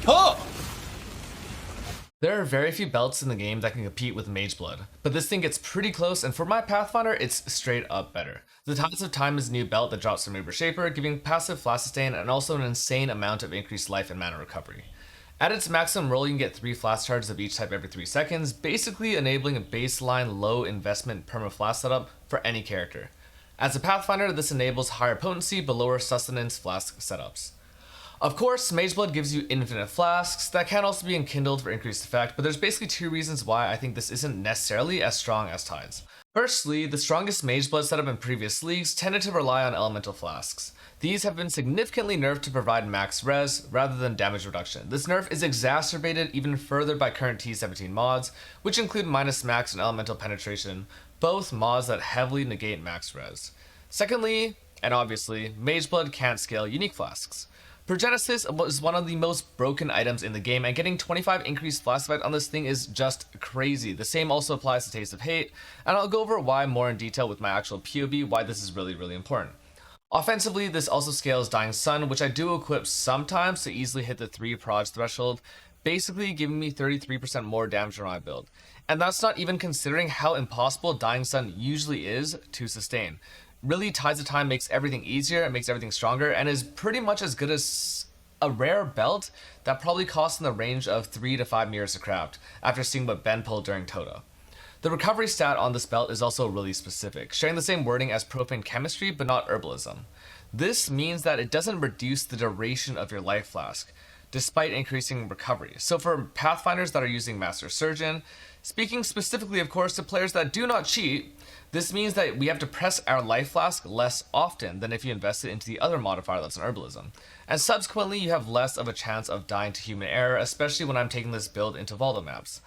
Oh! There are very few belts in the game that can compete with Mageblood, but this thing gets pretty close, and for my Pathfinder, it's straight up better. The Tides of Time is a new belt that drops from Uber Shaper, giving passive flash sustain and also an insane amount of increased life and mana recovery. At its maximum roll, you can get 3 flash charges of each type every 3 seconds, basically enabling a baseline low investment perma-flash setup for any character. As a Pathfinder, this enables higher potency but lower sustenance flask setups. Of course, Mageblood gives you infinite flasks that can also be enkindled for increased effect, but there's basically 2 reasons why I think this isn't necessarily as strong as Tides. Firstly, the strongest Mageblood setup in previous leagues tended to rely on elemental flasks. These have been significantly nerfed to provide max res rather than damage reduction. This nerf is exacerbated even further by current T17 mods, which include minus max and elemental penetration, both mods that heavily negate max res. Secondly, and obviously, Mageblood can't scale unique flasks. Progenesis was one of the most broken items in the game, and getting 25 increased flash effect on this thing is just crazy. The same also applies to Taste of Hate, and I'll go over why more in detail with my actual POB, why this is really important. Offensively, this also scales Dying Sun, which I do equip sometimes to easily hit the 3 proj threshold, basically giving me 33% more damage on my build. And that's not even considering how impossible Dying Sun usually is to sustain. Really, Tides of Time makes everything easier, it makes everything stronger, and is pretty much as good as a rare belt that probably costs in the range of 3 to 5 mirrors to craft, after seeing what Ben pulled during Tota. The recovery stat on this belt is also really specific, sharing the same wording as Profane Chemistry but not Herbalism. This means that it doesn't reduce the duration of your life flask, despite increasing recovery. So for Pathfinders that are using Master Surgeon, speaking specifically of course to players that do not cheat, this means that we have to press our life flask less often than if you invest it into the other modifier that's an Herbalism. And subsequently you have less of a chance of dying to human error, especially when I'm taking this build into Valdo maps.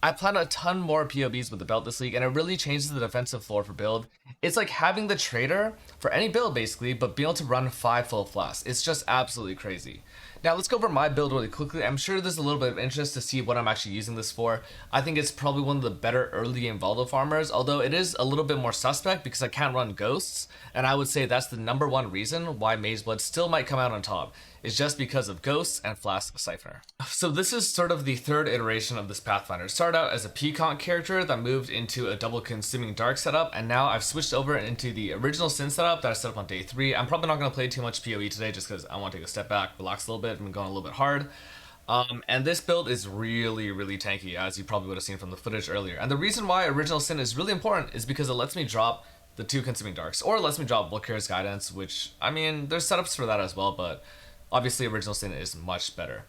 I plan a ton more POBs with the belt this league, and it really changes the defensive floor for build. It's like having the trader for any build basically, but being able to run 5 full flasks. It's just absolutely crazy. Now let's go over my build really quickly. I'm sure there's a little bit of interest to see what I'm actually using this for. I think it's probably one of the better early game Valdo farmers, although it is a little bit more suspect because I can't run ghosts, and I would say that's the #1 reason why Mageblood still might come out on top, is just because of ghosts and Flask Siphoner. So this is sort of the 3rd iteration of this Pathfinder. It started out as a Peacock character that moved into a double consuming dark setup, and now I've switched over into the original Sin setup that I set up on day 3. I'm probably not going to play too much PoE today just because I want to take a step back, relax a little bit, and going a little bit hard. And this build is really tanky, as you probably would have seen from the footage earlier. And the reason why Original Sin is really important is because it lets me drop the 2 consuming darks, or it lets me drop Volkir's Guidance, which, I mean, there's setups for that as well, but obviously Original Sin is much better.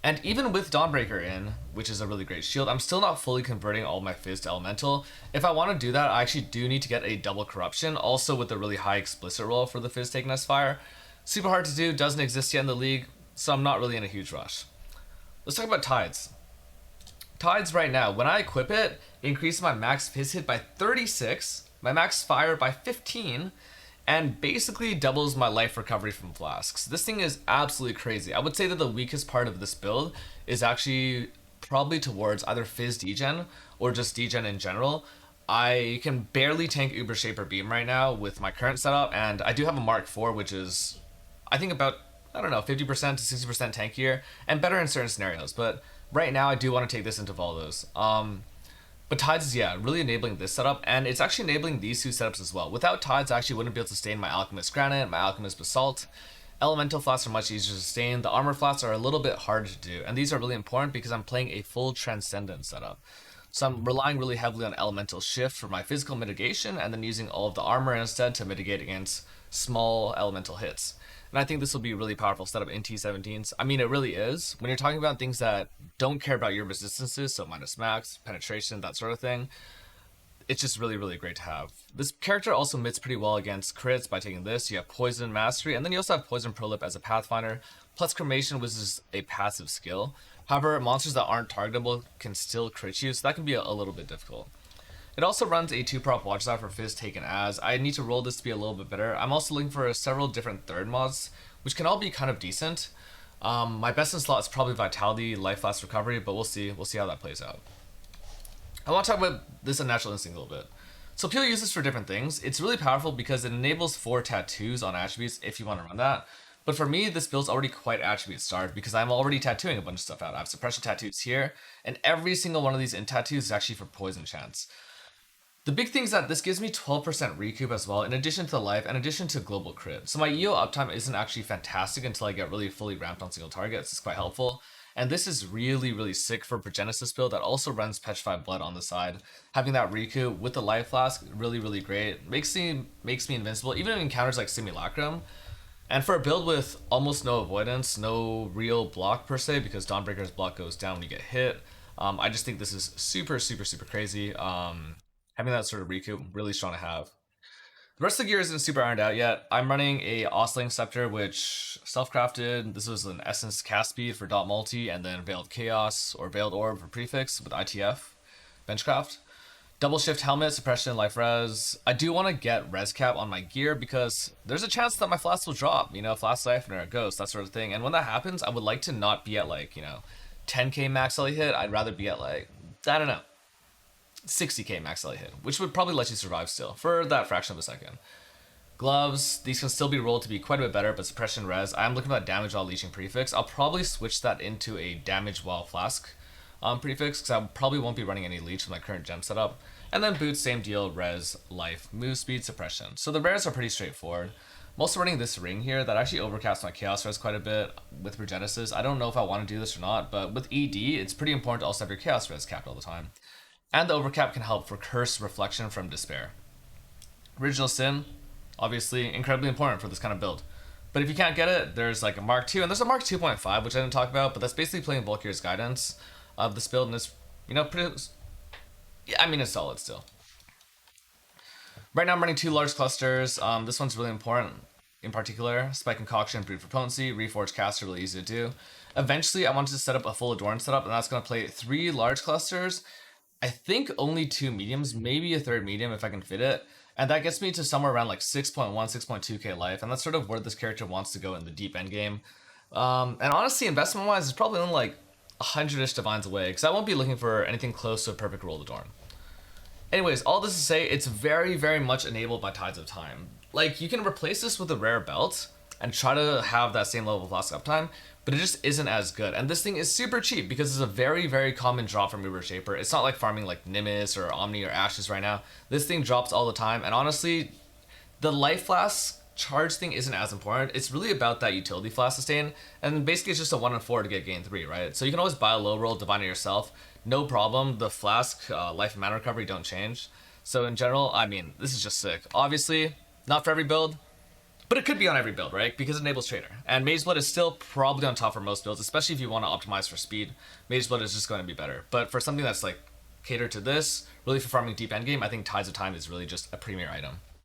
And even with Dawnbreaker in, which is a really great shield, I'm still not fully converting all my Fizz to Elemental. If I want to do that, I actually do need to get a double Corruption, also with a really high explicit roll for the Fizz taking as fire. Super hard to do, doesn't exist yet in the league, so I'm not really in a huge rush. Let's talk about Tides. Tides right now, when I equip it, it increases my max Fizz hit by 36, my max fire by 15, and basically doubles my life recovery from flasks. This thing is absolutely crazy. I would say that the weakest part of this build is actually probably towards either Fizz degen or just degen in general. I can barely tank Uber Shaper Beam right now with my current setup, and I do have a Mark IV, which is, I think, about, I don't know, 50% to 60% tankier, and better in certain scenarios, but right now I do want to take this into Valdos. But Tides is, yeah, really enabling this setup, and it's actually enabling these 2 setups as well. Without Tides, I actually wouldn't be able to sustain my Alchemist Granite, my Alchemist Basalt. Elemental flats are much easier to sustain. The armor flats are a little bit harder to do, and these are really important because I'm playing a full Transcendent setup. So I'm relying really heavily on Elemental Shift for my physical mitigation, and then using all of the armor instead to mitigate against small elemental hits. And I think this will be a really powerful setup in T17s. I mean, it really is. When you're talking about things that don't care about your resistances, so minus max, penetration, that sort of thing, it's just really great to have. This character also mits pretty well against crits by taking this. You have Poison Mastery, and then you also have Poison Prolip as a Pathfinder, plus Cremation, which is a passive skill. However, monsters that aren't targetable can still crit you, so that can be a little bit difficult. It also runs a 2-prop Watchtower for Fizz taken as. I need to roll this to be a little bit better. I'm also looking for several different third mods, which can all be kind of decent. My best in slot is probably Vitality, Life Last Recovery, but we'll see how that plays out. I want to talk about this Unnatural Instinct a little bit. So people use this for different things. It's really powerful because it enables 4 tattoos on attributes if you want to run that. But for me, this build's already quite attribute starved because I'm already tattooing a bunch of stuff out. I have suppression tattoos here, and every single one of these int tattoos is actually for poison chance. The big thing is that this gives me 12% recoup as well, in addition to life, in addition to global crit. So my EO uptime isn't actually fantastic until I get really fully ramped on single targets. It's quite helpful. And this is really, really sick for Progenesis build that also runs Petrified Blood on the side. Having that recoup with the Life Flask, really, really great. Makes me invincible, even in encounters like Simulacrum. And for a build with almost no avoidance, no real block per se, because Dawnbreaker's block goes down when you get hit, I just think this is super, super, super crazy. Having that sort of recoup, really strong to have. The rest of the gear isn't super ironed out yet. I'm running a Oscillating Scepter, which self-crafted. This was an Essence cast speed for dot multi, and then Veiled Chaos or Veiled Orb for prefix with ITF, Benchcraft. Double shift helmet, suppression, life res. I do want to get res cap on my gear because there's a chance that my flask will drop, flask siphoner, ghost, that sort of thing. And when that happens, I would like to not be at 10k max LA hit. I'd rather be at I don't know, 60k max LA hit, which would probably let you survive still for that fraction of a second. Gloves, these can still be rolled to be quite a bit better, but suppression res. I'm looking at damage while leeching prefix. I'll probably switch that into a damage while flask prefix, because I probably won't be running any leech with my current gem setup. And then boots, same deal, res, life, move speed, suppression. So the rares are pretty straightforward. I'm also running this ring here that actually overcasts my chaos res quite a bit with Progenesis. I don't know if I want to do this or not, but with ED, it's pretty important to also have your chaos res capped all the time. And the overcap can help for curse reflection from despair. Original Sin, obviously incredibly important for this kind of build. But if you can't get it, there's a Mark II, and there's a Mark 2.5, which I didn't talk about, but that's basically playing Volkir's Guidance of this build, and it's, pretty, yeah, it's solid still. Right now I'm running 2 large clusters. This one's really important in particular. Spike Concoction, Breed for Potency, Reforge Caster, really easy to do. Eventually I wanted to set up a full Adorn setup, and that's going to play 3 large clusters. I think only 2 mediums, maybe a third medium if I can fit it. And that gets me to somewhere around 6.1, 6.2k life, and that's sort of where this character wants to go in the deep end game. And honestly, investment-wise, it's probably only 100-ish divines away, because I won't be looking for anything close to a perfect roll Adorn. Anyways, all this to say, it's very, very much enabled by Tides of Time. You can replace this with a rare belt and try to have that same level of flask uptime, but it just isn't as good. And this thing is super cheap because it's a very, very common drop from Uber Shaper. It's not like farming Nimbus or Omni or Ashes right now. This thing drops all the time, and honestly, the life flask charge thing isn't as important. It's really about that utility flask sustain, and basically it's just a 1 in 4 to get gain 3, right? So you can always buy a low roll, divine it yourself, no problem. The flask, life and mana recovery don't change. So in general, this is just sick. Obviously, not for every build, but it could be on every build, right? Because it enables Trader. And Mageblood is still probably on top for most builds, especially if you want to optimize for speed. Mageblood is just going to be better. But for something that's catered to this, really for farming deep endgame, I think Tides of Time is really just a premier item.